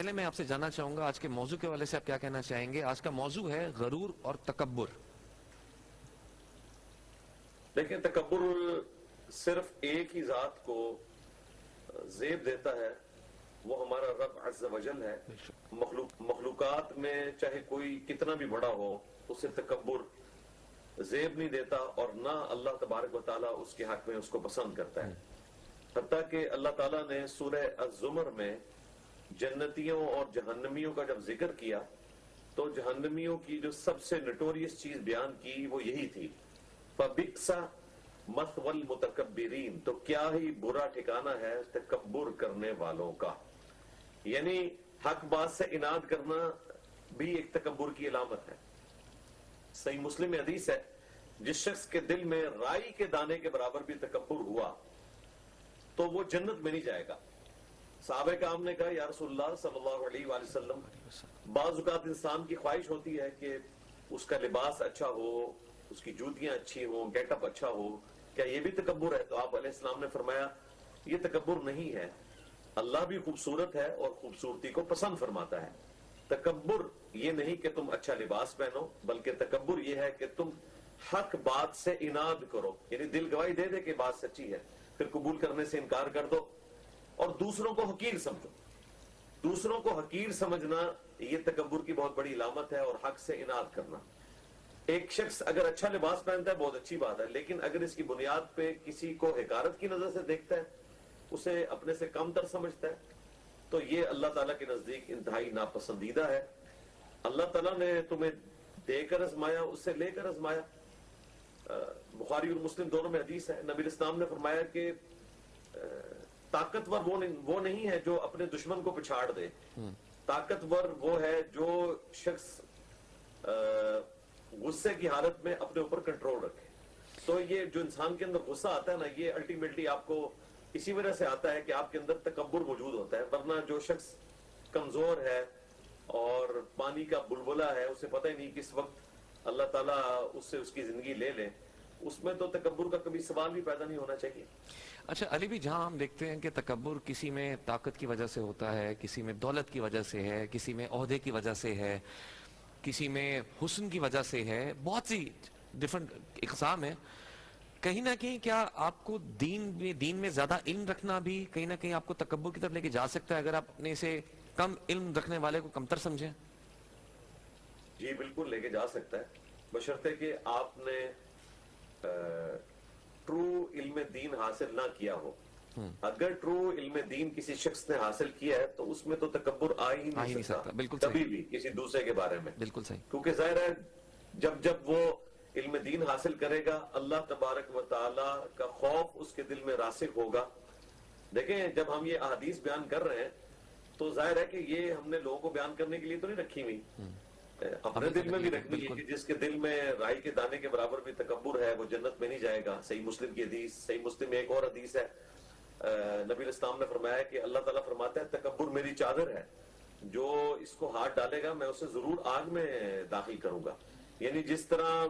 پہلے میں آپ سے جاننا چاہوں گا آج کے موضوع کے حوالے سے آپ کیا کہنا چاہیں گے؟ آج کا موضوع ہے غرور اور تکبر۔ دیکھیں، تکبر صرف ایک ہی ذات کو زیب دیتا ہے، وہ ہمارا رب عز و جل ہے۔ مخلوقات میں چاہے کوئی کتنا بھی بڑا ہو، اسے تکبر زیب نہیں دیتا، اور نہ اللہ تبارک و تعالیٰ اس کے حق میں اس کو پسند کرتا ہے۔ حتیٰ کہ اللہ تعالیٰ نے سورہ الزمر میں جنتیوں اور جہنمیوں کا جب ذکر کیا تو جہنمیوں کی جو سب سے نٹوریس چیز بیان کی وہ یہی تھی، فَبِئْسَ مَثْوَى الْمُتَكَبِّرِينَ، تو کیا ہی برا ٹھکانہ ہے تکبر کرنے والوں کا۔ یعنی حق بات سے اناد کرنا بھی ایک تکبر کی علامت ہے۔ صحیح مسلم میں حدیث ہے، جس شخص کے دل میں رائی کے دانے کے برابر بھی تکبر ہوا تو وہ جنت میں نہیں جائے گا۔ صحابہ کرام نے کہا، یا رسول اللہ صلی اللہ علیہ وآلہ وسلم، بعض اوقات انسان کی خواہش ہوتی ہے کہ اس کا لباس اچھا ہو، اس کی جوتیاں اچھی ہوں، گیٹ اپ اچھا ہو، کیا یہ بھی تکبر ہے؟ تو آپ علیہ السلام نے فرمایا، یہ تکبر نہیں ہے، اللہ بھی خوبصورت ہے اور خوبصورتی کو پسند فرماتا ہے۔ تکبر یہ نہیں کہ تم اچھا لباس پہنو، بلکہ تکبر یہ ہے کہ تم حق بات سے اناد کرو، یعنی دل گواہی دے دے کہ بات سچی ہے، پھر قبول کرنے سے انکار کر دو اور دوسروں کو حقیر سمجھو۔ دوسروں کو حقیر سمجھنا یہ تکبر کی بہت بڑی علامت ہے، اور حق سے اناد کرنا۔ ایک شخص اگر اچھا لباس پہنتا ہے بہت اچھی بات ہے، لیکن اگر اس کی بنیاد پہ کسی کو حقارت کی نظر سے دیکھتا ہے، اسے اپنے سے کم تر سمجھتا ہے، تو یہ اللہ تعالیٰ کے نزدیک انتہائی ناپسندیدہ ہے۔ اللہ تعالیٰ نے تمہیں دے کر آزمایا، اس سے لے کر آزمایا۔ بخاری اور مسلم دونوں میں حدیث ہے، نبی اسلام نے فرمایا کہ طاقتور وہ نہیں ہے جو اپنے دشمن کو پچھاڑ دے، طاقتور وہ ہے جو شخص غصے کی حالت میں اپنے اوپر کنٹرول رکھے۔ تو یہ جو انسان کے اندر غصہ آتا ہے نا، یہ الٹیمیٹلی آپ کو اسی وجہ سے آتا ہے کہ آپ کے اندر تکبر موجود ہوتا ہے، ورنہ جو شخص کمزور ہے اور پانی کا بلبلہ ہے، اسے پتہ ہی نہیں کس وقت اللہ تعالیٰ اس سے اس کی زندگی لے لے، اس میں تو تکبر کا کبھی سوال بھی پیدا نہیں ہونا چاہیے۔ اچھا علی بھی، جہاں ہم دیکھتے ہیں کہ تکبر کسی میں طاقت کی وجہ سے ہوتا ہے، کسی میں دولت کی وجہ سے ہے، کسی میں عہدے کی وجہ سے ہے، کسی میں حسن کی وجہ سے ہے، بہت سی ڈیفرنٹ اقسام ہیں۔ کہیں نہ کہیں کیا آپ کو دین میں زیادہ علم رکھنا بھی کہیں نہ کہیں آپ کو تکبر کی طرف لے کے جا سکتا ہے، اگر آپ اپنے سے کم علم رکھنے والے کو کمتر سمجھیں؟ جی بالکل لے کے جا سکتا ہے، بشرطے کہ آپ نے ٹرو علم دین حاصل نہ کیا ہو۔ اگر ٹرو علم دین کسی شخص نے حاصل کیا ہے تو اس میں تو تکبر آ ہی نہیں سکتا، بالکل کبھی بھی کسی دوسرے کے بارے میں۔ بالکل صحیح، کیونکہ ظاہر ہے جب وہ علم دین حاصل کرے گا، اللہ تبارک و تعالیٰ کا خوف اس کے دل میں راسخ ہوگا۔ دیکھیں، جب ہم یہ احادیث بیان کر رہے ہیں تو ظاہر ہے کہ یہ ہم نے لوگوں کو بیان کرنے کے لیے تو نہیں رکھی ہوئی، اپنے دل میں بھی رکھنی ہے کہ جس کے دل میں رائی کے دانے کے برابر بھی تکبر ہے وہ جنت میں نہیں جائے گا۔ صحیح مسلم کی حدیث، صحیح مسلم میں ایک اور حدیث ہے، نبی اسلام نے فرمایا کہ اللہ تعالیٰ فرماتا ہے تکبر میری چادر ہے، جو اس کو ہاتھ ڈالے گا میں اسے ضرور آگ میں داخل کروں گا۔ یعنی جس طرح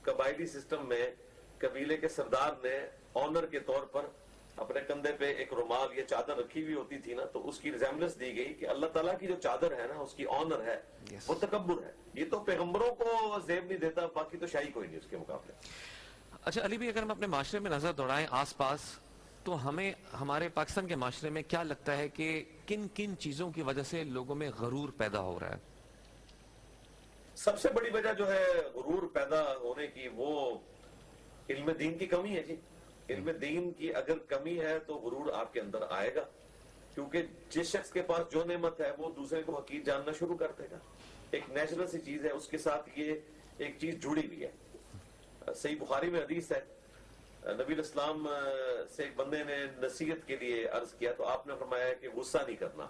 قبائلی سسٹم میں قبیلے کے سردار نے آنر کے طور پر اپنے کندھے پہ ایک رومال یا چادر رکھی ہوئی ہوتی تھی نا، تو اس کی ریزیمبلنس دی گئی کہ اللہ تعالیٰ کی جو چادر ہے نا، اس کی آنر ہے، وہ تکبر ہے۔ یہ تو پیغمبروں کو زیب نہیں دیتا، باقی تو شاہی کوئی نہیں اس کے مقابلے۔ اچھا علی بھی، اگر ہم اپنے معاشرے میں نظر دوڑائیں آس پاس، تو ہمیں ہمارے پاکستان کے معاشرے میں کیا لگتا ہے کہ کن کن چیزوں کی وجہ سے لوگوں میں غرور پیدا ہو رہا ہے؟ سب سے بڑی وجہ جو ہے غرور پیدا ہونے کی، وہ علم دین کی کمی ہے۔ جی، علم دین کی اگر کمی ہے تو غرور آپ کے اندر آئے گا، کیونکہ جس شخص کے پاس جو نعمت ہے وہ دوسرے کو حقیر جاننا شروع کر دے گا۔ ایک نیچرل سی چیز ہے، اس کے ساتھ یہ ایک چیز جڑی ہوئی ہے۔ صحیح بخاری میں حدیث ہے، نبی الاسلام سے ایک بندے نے نصیحت کے لیے عرض کیا تو آپ نے فرمایا کہ غصہ نہیں کرنا۔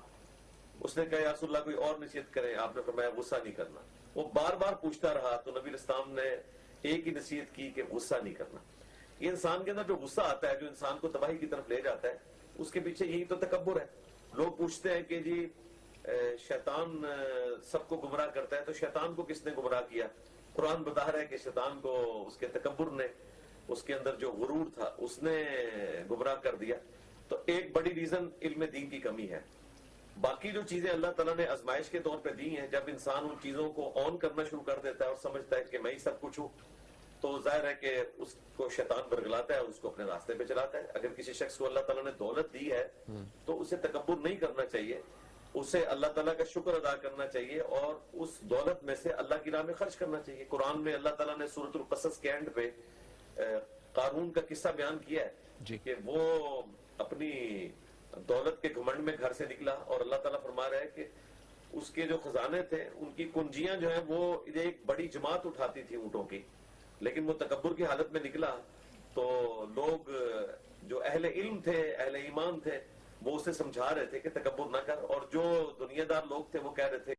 اس نے کہا یا رسول اللہ کوئی اور نصیحت کریں، آپ نے فرمایا غصہ نہیں کرنا۔ وہ بار بار پوچھتا رہا تو نبی الاسلام نے ایک ہی نصیحت کی کہ غصہ نہیں کرنا۔ یہ انسان کے اندر جو غصہ آتا ہے، جو انسان کو تباہی کی طرف لے جاتا ہے، اس کے پیچھے یہی تو تکبر ہے۔ لوگ پوچھتے ہیں کہ جی شیطان سب کو گمراہ کرتا ہے، تو شیطان کو کس نے گمراہ کیا؟ قرآن بتا رہا ہے کہ شیطان کو اس کے تکبر نے، اس کے اندر جو غرور تھا، اس نے گمراہ کر دیا۔ تو ایک بڑی ریزن علم دین کی کمی ہے۔ باقی جو چیزیں اللہ تعالیٰ نے آزمائش کے طور پہ دی ہیں، جب انسان ان چیزوں کو آن کرنا شروع کر دیتا ہے اور سمجھتا ہے کہ میں ہی سب کچھ ہوں، تو ظاہر ہے کہ اس کو شیطان برگلاتا ہے اور اس کو اپنے راستے پہ چلاتا ہے۔ اگر کسی شخص کو اللہ تعالیٰ نے دولت دی ہے تو اسے تکبر نہیں کرنا چاہیے، اسے اللہ تعالیٰ کا شکر ادا کرنا چاہیے اور اس دولت میں سے اللہ کی راہ میں خرچ کرنا چاہیے۔ قرآن میں اللہ تعالیٰ نے سورۃ القصص کے اینڈ پہ قارون کا قصہ بیان کیا ہے کہ وہ اپنی دولت کے گھمنڈ میں گھر سے نکلا، اور اللہ تعالیٰ فرما رہا ہے کہ اس کے جو خزانے تھے ان کی کنجیاں جو ہیں وہ ایک بڑی جماعت اٹھاتی تھی اونٹوں کی، لیکن وہ تکبر کی حالت میں نکلا تو لوگ جو اہل علم تھے، اہل ایمان تھے، وہ اسے سمجھا رہے تھے کہ تکبر نہ کر، اور جو دنیا دار لوگ تھے وہ کہہ رہے تھے